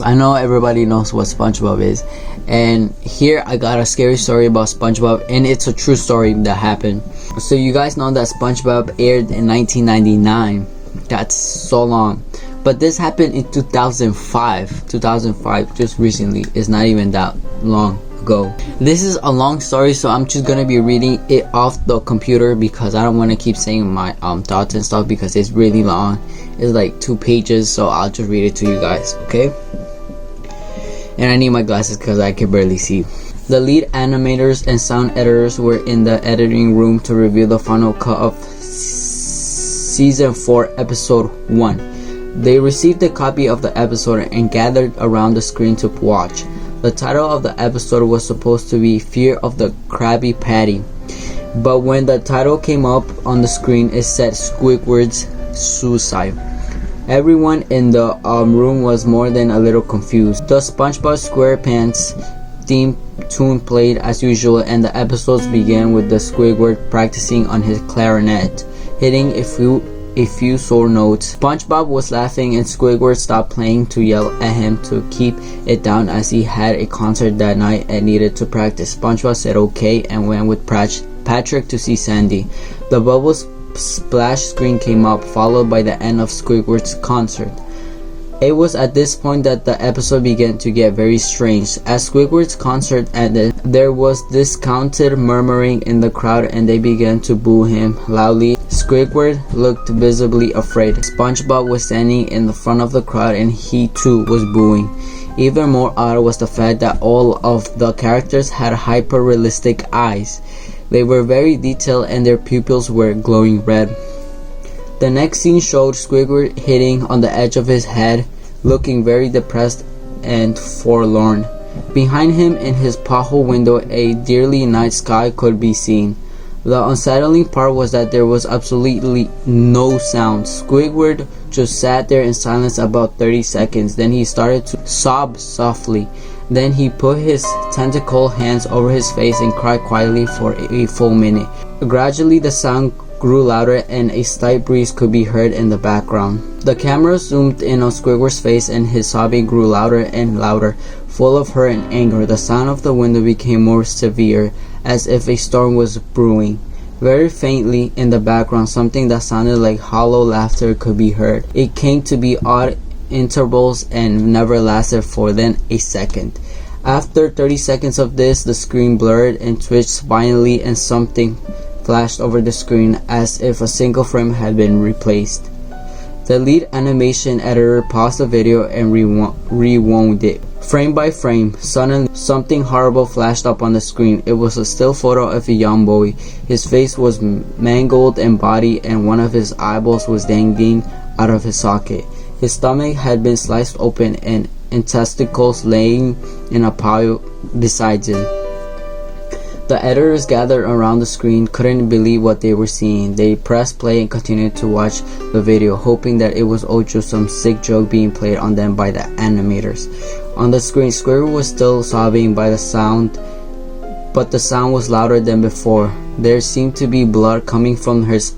I know everybody knows what SpongeBob is, and here I got a scary story about SpongeBob, and it's a true story that happened. So you guys know that SpongeBob aired in 1999. That's so long, but this happened in 2005. 2005, just recently. It's not even that long ago. This is a long story, so I'm just gonna be reading it off the computer because I don't want to keep saying my thoughts and stuff because it's really long. It's like 2 pages, so I'll just read it to you guys, okay? And I need my glasses because I can barely see. The lead animators and sound editors were in the editing room to review the final cut of season 4 episode 1. They received a copy of the episode and gathered around the screen to watch. The title of the episode was supposed to be Fear of the Krabby Patty, but when the title came up on the screen it said Squidward's Suicide. Everyone in the room was more than a little confused. The SpongeBob SquarePants theme tune played as usual, and the episodes began with the Squidward practicing on his clarinet, hitting a few sore notes. SpongeBob was laughing and Squidward stopped playing to yell at him to keep it down as he had a concert that night and needed to practice. SpongeBob said okay and went with Patrick to see Sandy. The Bubbles splash screen came up, followed by the end of Squidward's concert. It was at this point that the episode began to get very strange. As Squidward's concert ended, there was discounted murmuring in the crowd and they began to boo him loudly. Squidward looked visibly afraid. SpongeBob was standing in the front of the crowd and he too was booing. Even more odd was the fact that all of the characters had hyper-realistic eyes. They were very detailed and their pupils were glowing red. The next scene showed Squidward hitting on the edge of his head, looking very depressed and forlorn. Behind him in his pothole window a dreary night sky could be seen. The unsettling part was that there was absolutely no sound. Squidward just sat there in silence about 30 seconds. Then he started to sob softly. Then he put his tentacle hands over his face and cried quietly for a full minute. Gradually the sound grew louder and a slight breeze could be heard in the background. The camera zoomed in on Squidward's face and his sobbing grew louder and louder, full of hurt and anger. The sound of the window became more severe, as if a storm was brewing. Very faintly in the background, something that sounded like hollow laughter could be heard. It came to be odd intervals and never lasted for than a second. After 30 seconds of this, the screen blurred and twitched violently and something flashed over the screen as if a single frame had been replaced. The lead animation editor paused the video and rewound it. Frame by frame, suddenly something horrible flashed up on the screen. It was a still photo of a young boy. His face was mangled and bloody and one of his eyeballs was dangling out of his socket. His stomach had been sliced open and testicles laying in a pile beside him. The editors gathered around the screen couldn't believe what they were seeing. They pressed play and continued to watch the video, hoping that it was all just some sick joke being played on them by the animators. On the screen, Squidward was still sobbing by the sound, but the sound was louder than before. There seemed to be blood coming from his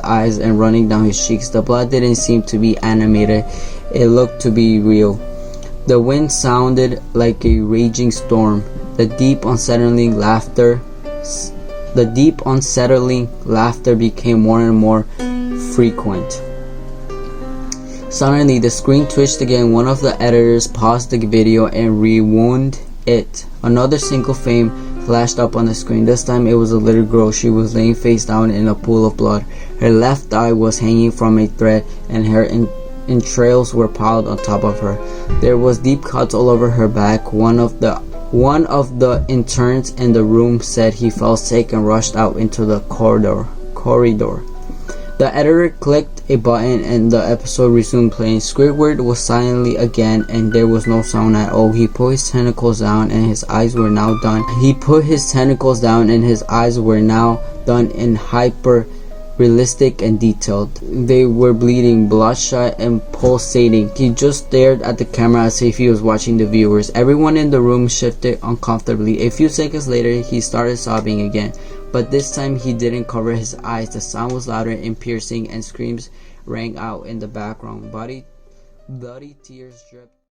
eyes and running down his cheeks. The blood didn't seem to be animated. It looked to be real. The wind sounded like a raging storm. The deep unsettling laughter became more and more frequent. Suddenly the screen twitched again. One of the editors paused the video and rewound it. Another single frame flashed up on the screen. This time it was a little girl. She was laying face down in a pool of blood. Her left eye was hanging from a thread and her entrails were piled on top of her. There was deep cuts all over her back. One of the interns in the room said he felt sick and rushed out into the corridor. The editor clicked a button and the episode resumed playing. Squidward was silently again and there was no sound at all. He put his tentacles down and his eyes were now done. In hyper realistic and detailed. They were bleeding, bloodshot and pulsating. He just stared at the camera as if he was watching the viewers. Everyone in the room shifted uncomfortably. A few seconds later, he started sobbing again, but this time he didn't cover his eyes. The sound was louder and piercing and screams rang out in the background. Bloody tears dripped.